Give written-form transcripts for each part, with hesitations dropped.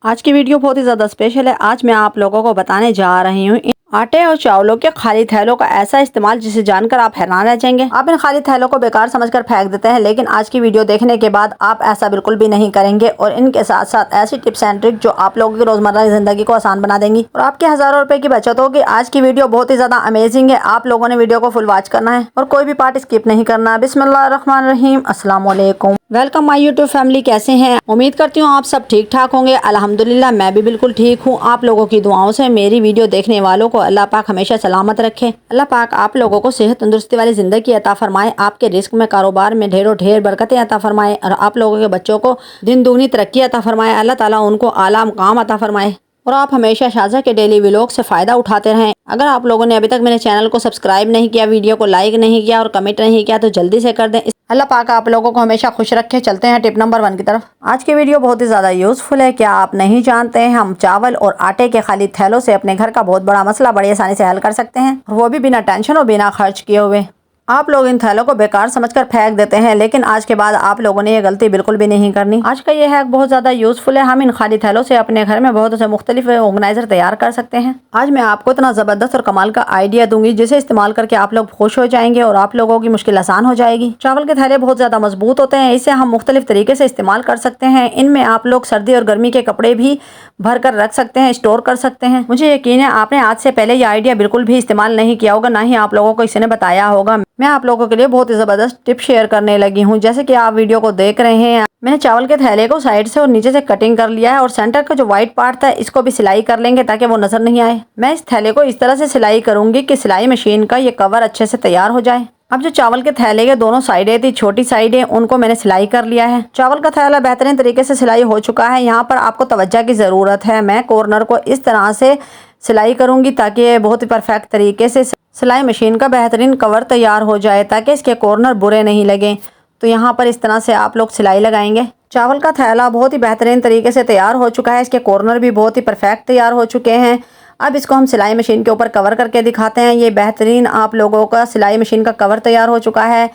आज की वीडियो बहुत ही ज़्यादा स्पेशल है। आज मैं आप लोगों को बताने जा रही हूँ आटे और चावलों के खाली थैलों का ऐसा इस्तेमाल जिसे जानकर आप हैरान रह जाएंगे। आप इन खाली थैलों को बेकार समझकर फेंक देते हैं, लेकिन आज की वीडियो देखने के बाद आप ऐसा बिल्कुल भी नहीं करेंगे और इनके साथ साथ ऐसी टिप्स एंड ट्रिक जो आप लोगों की रोजमर्रा की जिंदगी को आसान बना देंगी और आपके हजारों रुपए की बचत होगी। आज की वीडियो बहुत ही ज्यादा अमेजिंग है। आप लोगों ने वीडियो को फुल वॉच करना है और कोई भी पार्ट स्किप नहीं करना। बिस्मिल्लाहिर्रहमानिर्रहीम, अस्सलाम वालेकुम। Welcome my YouTube family. कैसे हैं? उम्मीद करती हूँ आप सब ठीक ठाक होंगे। अल्हम्दुलिल्लाह मैं भी बिल्कुल ठीक हूँ। आप लोगों की दुआओं से मेरी वीडियो देखने वालों को अल्लाह पाक हमेशा सलामत रखे। अल्लाह पाक आप लोगों को सेहत तंदुरुस्ती वाली जिंदगी अता फरमाए, आपके रिस्क में कारोबार में ढेरों ढेर बरकतें अता फरमाए और आप लोगों के बच्चों को दिन दुगनी तरक्की अता फरमाए। अल्लाह ताला उनको आला मुकाम अता फरमाए और आप हमेशा शाज़ा के डेली व्लॉग से फ़ायदा उठाते रहें। अगर आप लोगों ने अभी तक मेरे चैनल को सब्सक्राइब नहीं किया, वीडियो को लाइक नहीं किया और कमेंट नहीं किया तो जल्दी से कर दें। अल्लाह पाक आप लोगों को हमेशा खुश रखे। चलते हैं टिप नंबर 1 की तरफ। आज की वीडियो बहुत ही ज़्यादा यूज़फुल है। क्या आप नहीं जानते हैं हम चावल और आटे के खाली थैलों से अपने घर का बहुत बड़ा मसला बड़ी आसानी से हल कर सकते हैं, और वो भी बिना टेंशन और बिना खर्च किए हुए। आप लोग इन थैलों को बेकार समझकर फेंक देते हैं, लेकिन आज के बाद आप लोगों ने ये गलती बिल्कुल भी नहीं करनी। आज का ये हैक बहुत ज़्यादा यूज़फुल है। हम इन खाली थैलों से अपने घर में बहुत से मुख्तलिफ ऑर्गेनाइजर तैयार कर सकते हैं। आज मैं आपको इतना ज़बरदस्त और कमाल का आइडिया दूंगी जिसे इस्तेमाल करके आप लोग खुश हो जाएंगे और आप लोगों की मुश्किल आसान हो जाएगी। चावल के थैले बहुत ज़्यादा मजबूत होते हैं, इसे हम मुख्तलिफ तरीके से इस्तेमाल कर सकते हैं। इनमें आप लोग सर्दी और गर्मी के कपड़े भी भर कर रख सकते हैं, स्टोर कर सकते हैं। मुझे यकीन है आपने आज से पहले ये आइडिया बिल्कुल भी इस्तेमाल नहीं किया होगा, ना ही आप लोगों को किसी ने बताया होगा। मैं आप लोगों के लिए बहुत ही ज़बरदस्त टिप शेयर करने लगी हूँ। जैसे कि आप वीडियो को देख रहे हैं, मैंने चावल के थैले को साइड से और नीचे से कटिंग कर लिया है और सेंटर का जो व्हाइट पार्ट था इसको भी सिलाई कर लेंगे ताकि वो नजर नहीं आए। मैं इस थैले को इस तरह से सिलाई करूंगी कि सिलाई मशीन का ये कवर अच्छे से तैयार हो जाए। अब जो चावल के थैले के दोनों साइडें थी, छोटी साइडें, उनको मैंने सिलाई कर लिया है। चावल का थैला बेहतरीन तरीके से सिलाई हो चुका है। यहाँ पर आपको तवज्जो की ज़रूरत है। मैं कॉर्नर को इस तरह से सिलाई करूंगी ताकि ये बहुत ही परफेक्ट तरीके से सिलाई मशीन का बेहतरीन कवर तैयार हो जाए, ताकि इसके कॉर्नर बुरे नहीं लगें। तो यहाँ पर इस तरह से आप लोग सिलाई लगाएंगे। चावल का थैला बहुत ही बेहतरीन तरीके से तैयार हो चुका है। इसके कॉर्नर भी बहुत ही परफेक्ट तैयार हो चुके हैं। अब इसको हम सिलाई मशीन के ऊपर कवर करके दिखाते हैं। ये बेहतरीन आप लोगों का सिलाई मशीन का कवर तैयार हो चुका है,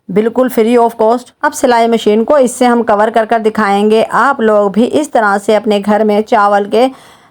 बिल्कुल फ्री ऑफ कॉस्ट। अब सिलाई मशीन को इससे हम कवर कर कर दिखाएंगे। आप लोग भी इस तरह से अपने घर में चावल के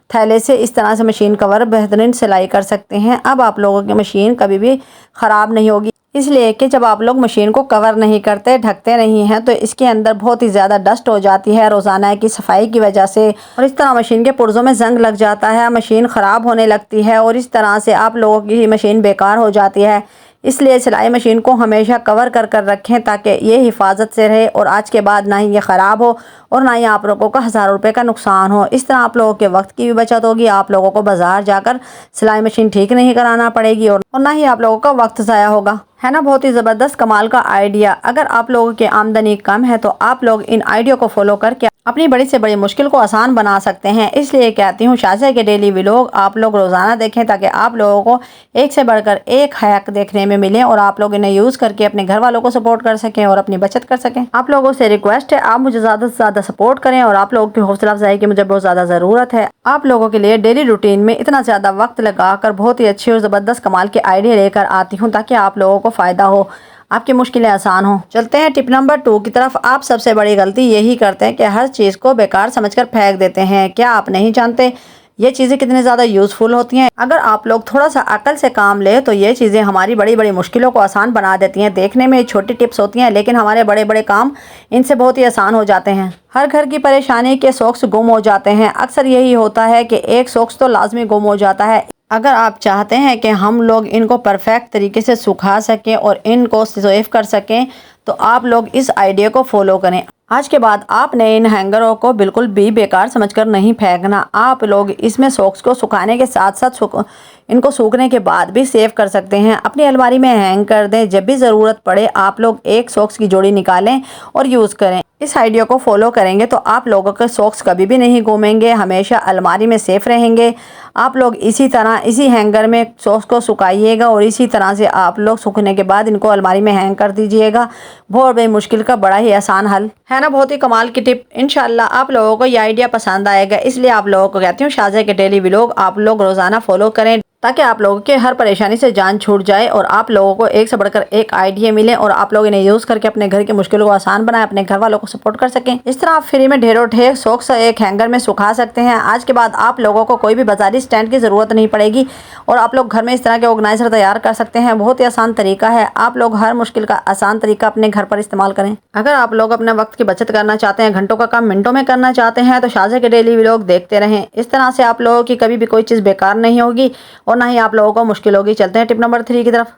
थैले से इस तरह से मशीन कवर बेहतरीन सिलाई कर सकते हैं। अब आप लोगों की मशीन कभी भी ख़राब नहीं होगी, इसलिए कि जब आप लोग मशीन को कवर नहीं करते, ढकते नहीं हैं, तो इसके अंदर बहुत ही ज़्यादा डस्ट हो जाती है रोज़ाना की सफाई की वजह से, और इस तरह मशीन के पुर्जों में जंग लग जाता है, मशीन ख़राब होने लगती है और इस तरह से आप लोगों की मशीन बेकार हो जाती है। इसलिए सिलाई मशीन को हमेशा कवर कर कर रखें ताकि ये हिफाजत से रहे और आज के बाद ना ही ये ख़राब हो और ना ही आप लोगों का हज़ारों रुपए का नुकसान हो। इस तरह आप लोगों के वक्त की भी बचत होगी। आप लोगों को बाजार जाकर सिलाई मशीन ठीक नहीं कराना पड़ेगी और ना ही आप लोगों का वक्त ज़ाया होगा। है ना बहुत ही ज़बरदस्त कमाल का आइडिया। अगर आप लोगों की आमदनी कम है तो आप लोग इन आइडिया को फॉलो करके अपनी बड़ी से बड़ी मुश्किल को आसान बना सकते हैं। इसलिए कहती हूँ शाज़ा के डेली व्लॉग आप लोग रोज़ाना देखें ताकि आप लोगों को एक से बढ़कर एक हैक देखने में मिले और आप लोग इन्हें यूज़ करके अपने घर वालों को सपोर्ट कर सकें और अपनी बचत कर सकें। आप लोगों से रिक्वेस्ट है आप मुझे ज़्यादा से ज़्यादा सपोर्ट करें और आप लोगों की हौसला अफजाई की मुझे बहुत ज़्यादा ज़रूरत है। आप लोगों के लिए डेली रूटीन में इतना ज़्यादा वक्त लगाकर बहुत ही अच्छी और ज़बरदस्त कमाल के आइडिया लेकर आती हूँ ताकि आप लोगों को फ़ायदा हो, आपकी मुश्किलें आसान हो। चलते हैं टिप नंबर 2 की तरफ। आप सबसे बड़ी गलती यही करते हैं कि हर चीज़ को बेकार समझकर फेंक देते हैं। क्या आप नहीं जानते ये चीज़ें कितनी ज़्यादा यूज़फुल होती हैं? अगर आप लोग थोड़ा सा अकल से काम ले तो ये चीज़ें हमारी बड़ी बड़ी मुश्किलों को आसान बना देती हैं। देखने में छोटी टिप्स होती हैं, लेकिन हमारे बड़े बड़े काम इनसे बहुत ही आसान हो जाते हैं। हर घर की परेशानी के सॉक्स गुम हो जाते हैं। अक्सर यही होता है कि एक सॉक्स तो लाजमी गुम हो जाता है। अगर आप चाहते हैं कि हम लोग इनको परफेक्ट तरीके से सुखा सकें और इनको सेव कर सकें तो आप लोग इस आइडिया को फॉलो करें। आज के बाद आपने इन हैंगरों को बिल्कुल भी बेकार समझकर नहीं फेंकना। आप लोग इसमें सॉक्स को सुखाने के साथ साथ इनको सूखने के बाद भी सेव कर सकते हैं। अपनी अलमारी में हैंग कर दें। जब भी ज़रूरत पड़े आप लोग एक सॉक्स की जोड़ी निकालें और यूज़ करें। इस आइडिया को फॉलो करेंगे तो आप लोगों के सॉक्स कभी भी नहीं घूमेंगे, हमेशा अलमारी में सेफ रहेंगे। आप लोग इसी तरह इसी हैंगर में सॉक्स को सुखाइएगा और इसी तरह से आप लोग सूखने के बाद इनको अलमारी में हैंग कर दीजिएगा। बहुत बड़ी मुश्किल का बड़ा ही आसान हल है ना। बहुत ही कमाल की टिप। इंशाल्लाह आप लोगों को ये आइडिया पसंद आएगा, इसलिए आप लोगों को कहती हूँ शाज़ा के डेली व्लॉग आप लोग रोज़ाना फॉलो करें। ताकि आप लोगों के हर परेशानी से जान छूट जाए और आप लोगों को एक से बढ़कर एक आइडिया मिले और आप लोग इन्हें यूज़ करके अपने घर की मुश्किलों को आसान बनाएं, अपने घर वालों को सपोर्ट कर सकें। इस तरह आप फ्री में ढेरों ढेर सॉक्स एक हैंगर में सुखा सकते हैं। आज के बाद आप लोगों को कोई भी बाजारी स्टैंड की ज़रूरत नहीं पड़ेगी और आप लोग घर में इस तरह के ऑर्गेनाइजर तैयार कर सकते हैं। बहुत ही आसान तरीका है। आप लोग हर मुश्किल का आसान तरीका अपने घर पर इस्तेमाल करें। अगर आप लोग अपने वक्त की बचत करना चाहते हैं, घंटों का काम मिनटों में करना चाहते हैं, तो शाज़ा के डेली व्लॉग देखते रहें। इस तरह से आप लोगों की कभी भी कोई चीज़ बेकार नहीं होगी और ना ही आप लोगों को मुश्किल होगी। चलते हैं टिप नंबर 3 की तरफ।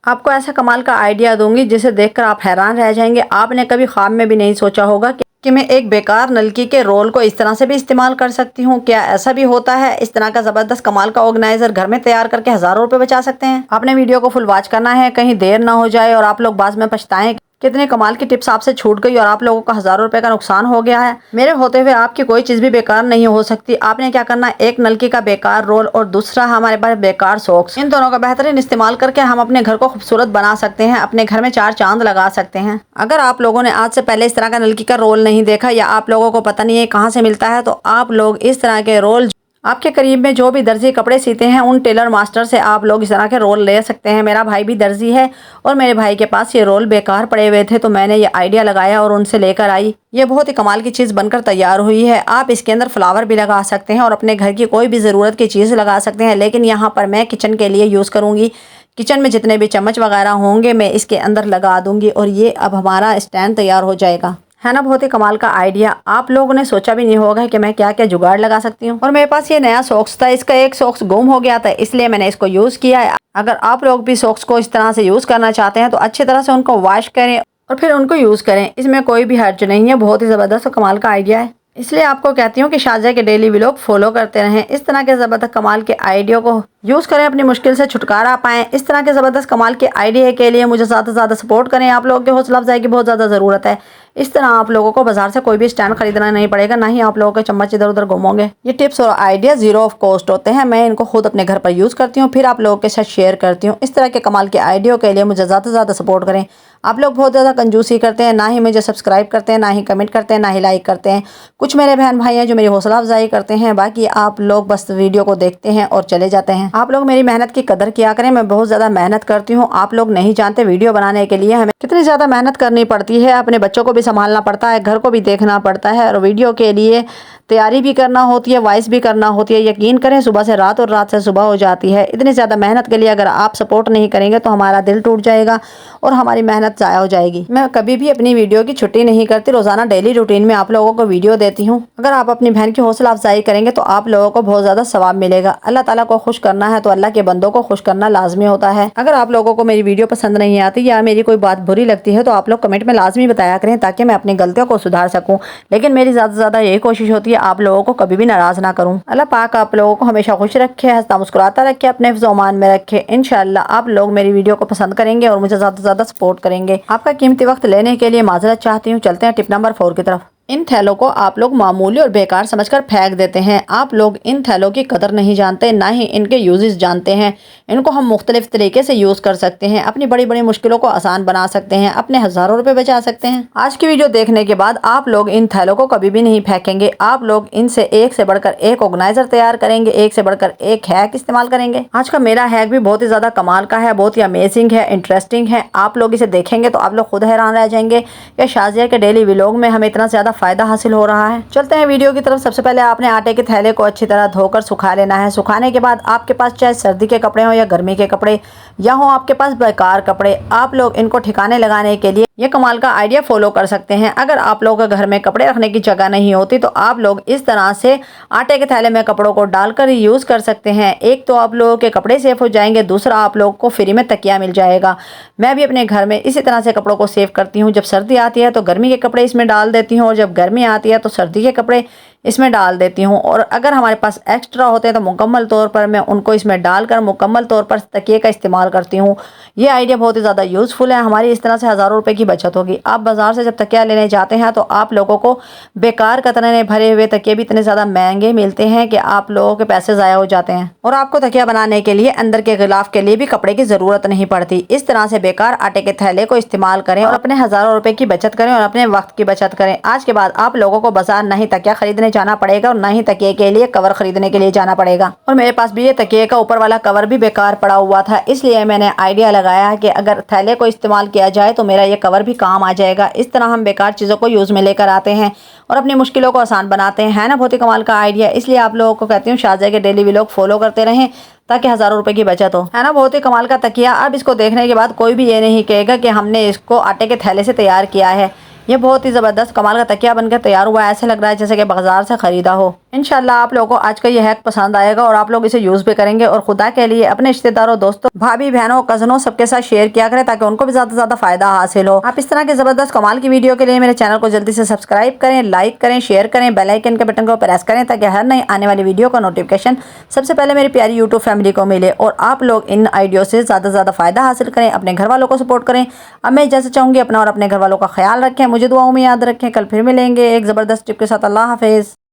आपको ऐसा कमाल का आइडिया दूंगी जिसे देखकर आप हैरान रह जाएंगे। आपने कभी ख्वाब में भी नहीं सोचा होगा कि मैं एक बेकार नलकी के रोल को इस तरह से भी इस्तेमाल कर सकती हूँ। क्या ऐसा भी होता है? इस तरह का ज़बरदस्त कमाल का ऑर्गेनाइजर घर में तैयार करके हज़ारों रुपए बचा सकते हैं। आपने वीडियो को फुल वॉच करना है, कहीं देर ना हो जाए और आप लोग बाद में पछताएं कितने कमाल की टिप्स आपसे छूट गई और आप लोगों का हज़ारों रुपए का नुकसान हो गया है। मेरे होते हुए आपकी कोई चीज़ भी बेकार नहीं हो सकती। आपने क्या करना है, एक नलकी का बेकार रोल और दूसरा हमारे पास बेकार सॉक्स, इन दोनों का बेहतरीन इस्तेमाल करके हम अपने घर को खूबसूरत बना सकते हैं, अपने घर में 4 चांद लगा सकते हैं। अगर आप लोगों ने आज से पहले इस तरह का नलकी का रोल नहीं देखा या आप लोगों को पता नहीं है कहाँ से मिलता है, तो आप लोग इस तरह के रोल आपके करीब में जो भी दर्जी कपड़े सीते हैं उन टेलर मास्टर से आप लोग इस तरह के रोल ले सकते हैं। मेरा भाई भी दर्जी है और मेरे भाई के पास ये रोल बेकार पड़े हुए थे, तो मैंने ये आइडिया लगाया और उनसे लेकर आई। ये बहुत ही कमाल की चीज़ बनकर तैयार हुई है। आप इसके अंदर फ्लावर भी लगा सकते हैं और अपने घर की कोई भी ज़रूरत की चीज़ लगा सकते हैं, लेकिन यहाँ पर मैं किचन के लिए यूज़ करूँगी। किचन में जितने भी चम्मच वगैरह होंगे मैं इसके अंदर लगा दूँगी और ये अब हमारा स्टैंड तैयार हो जाएगा। है ना बहुत ही कमाल का आइडिया। आप लोगों ने सोचा भी नहीं होगा कि मैं क्या क्या जुगाड़ लगा सकती हूँ। और मेरे पास ये नया सॉक्स था, इसका एक सॉक्स गुम हो गया था, इसलिए मैंने इसको यूज़ किया है। अगर आप लोग भी सॉक्स को इस तरह से यूज़ करना चाहते हैं तो अच्छी तरह से उनको वॉश करें और फिर उनको यूज़ करें। इसमें कोई भी हर्ज नहीं है। बहुत ही ज़बरदस्त और कमाल का आइडिया है, इसलिए आपको कहती हूँ कि शाज़ा के डेली व्लॉग फॉलो करते रहें। इस तरह के ज़बरदस्त कमाल के आइडिया को यूज़ करें, अपनी मुश्किल से छुटकारा पाएं। इस तरह के ज़बरदस्त कमाल के आइडिया के लिए मुझे ज़्यादा से ज़्यादा सपोर्ट करें। आप लोगों के हौसला अफजाई की बहुत ज़्यादा ज़रूरत है। इस तरह आप लोगों को बाजार से कोई भी स्टैंड खरीदना नहीं पड़ेगा, ना ही आप लोगों के चम्मच इधर उधर गुम होंगे। ये टिप्स और आइडिया 0 ऑफ कॉस्ट होते हैं। मैं इनको खुद अपने घर पर यूज़ करती हूँ, फिर आप लोगों के साथ शेयर करती हूँ। इस तरह के कमाल के आइडिया के लिए मुझे ज़्यादा से ज़्यादा सपोर्ट करें। आप लोग बहुत ज़्यादा कंजूसी करते हैं, ना ही मुझे सब्सक्राइब करते हैं, ना ही कमेंट करते हैं, ना ही लाइक करते हैं। कुछ मेरे बहन भाई हैं जो मेरी हौसला अफजाई करते हैं, बाकी आप लोग बस वीडियो को देखते हैं और चले जाते हैं। आप लोग मेरी मेहनत की कदर किया करें। मैं बहुत ज़्यादा मेहनत करती हूँ। आप लोग नहीं जानते वीडियो बनाने के लिए हमें कितनी ज़्यादा मेहनत करनी पड़ती है। अपने बच्चों को भी संभालना पड़ता है, घर को भी देखना पड़ता है और वीडियो के लिए तैयारी भी करना होती है, वॉइस भी करना होती है। यकीन करें सुबह से रात और रात से सुबह हो जाती है। इतनी ज़्यादा मेहनत के लिए अगर आप सपोर्ट नहीं करेंगे तो हमारा दिल टूट जाएगा और हमारी मेहनत ज़ाया हो जाएगी। मैं कभी भी अपनी वीडियो की छुट्टी नहीं करती। रोज़ाना डेली रूटीन में आप लोगों को वीडियो देती हूँ। अगर आप अपनी बहन की हौसला अफजाई करेंगे तो आप लोगों को बहुत ज़्यादा सवाब मिलेगा। अल्लाह ताला को खुश करना है तो अल्लाह के बंदों को खुश करना लाजमी होता है। अगर आप लोगों को मेरी वीडियो पसंद नहीं आती या मेरी कोई बात बुरी लगती है तो आप लोग कमेंट में लाजमी बताया करें ताकि मैं अपनी गलतियों को सुधार सकूँ। लेकिन मेरी ज़्यादा से ज़्यादा यही कोशिश होती है आप लोगों को कभी भी नाराज़ ना करूँ। अल्लाह पाक आप लोगों को हमेशा खुश रखे, हंसता मुस्कुराता रखे, अपने हिफ्ज़ ओमान में रखे। इंशाअल्लाह आप लोग मेरी वीडियो को पसंद करेंगे और मुझे ज़्यादा से ज़्यादा सपोर्ट करेंगे। आपका कीमती वक्त लेने के लिए माजरत चाहती हूँ। चलते हैं टिप नंबर 4 की तरफ। इन थैलों को आप लोग मामूली और बेकार समझकर फेंक देते हैं। आप लोग इन थैलों की कदर नहीं जानते, ना ही इनके यूजेस जानते हैं। इनको हम मुख्तलिफ तरीके से यूज़ कर सकते हैं, अपनी बड़ी बड़ी मुश्किलों को आसान बना सकते हैं, अपने हज़ारों रुपए बचा सकते हैं। आज की वीडियो देखने के बाद आप लोग इन थैलों को कभी भी नहीं फेंकेंगे। आप लोग इनसे एक से बढ़कर एक ऑर्गेनाइजर तैयार करेंगे, एक से बढ़कर एक हैक इस्तेमाल करेंगे। आज का मेरा हैक भी बहुत ही ज़्यादा कमाल का है, बहुत ही अमेजिंग है, इंटरेस्टिंग है। आप लोग इसे देखेंगे तो आप लोग खुद हैरान रह जाएंगे कि शाज़िया के डेली व्लॉग में हमें इतना ज़्यादा फ़ायदा हासिल हो रहा है। चलते हैं वीडियो की तरफ। सबसे पहले आपने आटे के थैले को अच्छी तरह धोकर सुखा लेना है। सुखाने के बाद आपके पास चाहे सर्दी के कपड़े हों या गर्मी के कपड़े या हो आपके पास बेकार कपड़े, आप लोग इनको ठिकाने लगाने के लिए ये कमाल का आइडिया फॉलो कर सकते हैं। अगर आप लोगों के घर में कपड़े रखने की जगह नहीं होती तो आप लोग इस तरह से आटे के थैले में कपड़ों को डालकर यूज़ कर सकते हैं। एक तो आप लोगों के कपड़े सेफ हो जाएंगे, दूसरा आप लोगों को फ्री में तकिया मिल जाएगा। मैं भी अपने घर में इसी तरह से कपड़ों को सेव करती हूँ। जब सर्दी आती है तो गर्मी के कपड़े इसमें डाल देती हूँ और जब गर्मी आती है तो सर्दी के कपड़े इसमें डाल देती हूँ। और अगर हमारे पास एक्स्ट्रा होते हैं तो मुकम्मल तौर पर मैं उनको इसमें डालकर मुकम्मल तौर पर तकिए का इस्तेमाल करती हूँ। ये आइडिया बहुत ही ज़्यादा यूज़फुल है। हमारी इस तरह से हज़ारों रुपए की बचत होगी। आप बाज़ार से जब तकिया लेने जाते हैं तो आप लोगों को बेकार कतरने भरे हुए तकिए भी इतने ज़्यादा महंगे मिलते हैं कि आप लोगों के पैसे ज़ाया हो जाते हैं और आपको तकिया बनाने के लिए अंदर के गिलाफ के लिए भी कपड़े की ज़रूरत नहीं पड़ती। इस तरह से बेकार आटे के थैले को इस्तेमाल करें और अपने हज़ारों रुपए की बचत करें और अपने वक्त की बचत करें। आज के बाद आप लोगों को बाजार नहीं तकिया खरीदने जाना पड़ेगा और ना ही तकिए के लिए कवर खरीदने के लिए जाना पड़ेगा। और मेरे पास भी ये तकिए का ऊपर वाला कवर भी बेकार पड़ा हुआ था, इसलिए मैंने आइडिया लगाया कि अगर थैले को इस्तेमाल किया जाए तो मेरा ये कवर भी काम आ जाएगा। इस तरह हम बेकार चीज़ों को यूज़ में लेकर आते हैं और अपनी मुश्किलों को आसान बनाते हैं। है ना बहुत ही कमाल का आइडिया। इसलिए आप लोगों को कहती हूँ शारजा के डेली व्लॉग फॉलो करते रहें ताकि हज़ारों रुपए की बचत हो। है ना बहुत ही कमाल का तकिया। अब इसको देखने के बाद कोई भी ये नहीं कहेगा कि हमने इसको आटे के थैले से तैयार किया है। ये बहुत ही ज़बरदस्त कमाल का तकिया बनकर तैयार हुआ है। ऐसे लग रहा है जैसे कि बाजार से ख़रीदा हो। इंशाल्लाह आप लोगों को आज का ये हैक पसंद आएगा और आप लोग इसे यूज़ भी करेंगे। और खुदा के लिए अपने रिश्तेदारों, दोस्तों, भाभी, बहनों, कज़नों सबके साथ शेयर किया करें ताकि उनको भी ज़्यादा से ज़्यादा फ़ायदा हासिल हो। आप इस तरह के ज़बरदस्त कमाल की वीडियो के लिए मेरे चैनल को जल्दी से सब्सक्राइब करें, लाइक करें, शेयर करें, बेल आइकन के बटन को प्रेस करें ताकि हर नई आने वाली वीडियो का नोटिफिकेशन सबसे पहले मेरी प्यारी यूट्यूब फैमिली को मिले। और आप लोग इन आइडियो से ज़्यादा से ज़्यादा फ़ायदा हासिल करें, अपने घर वालों को सपोर्ट करें। अब मैं इजाज़त चाहूँगी, अपना और अपने घर वालों का ख्याल रखें, मुझे दुआओं में याद रखें। कल फिर मिलेंगे एक ज़बरदस्त टिप के साथ। अल्लाह हाफिज़।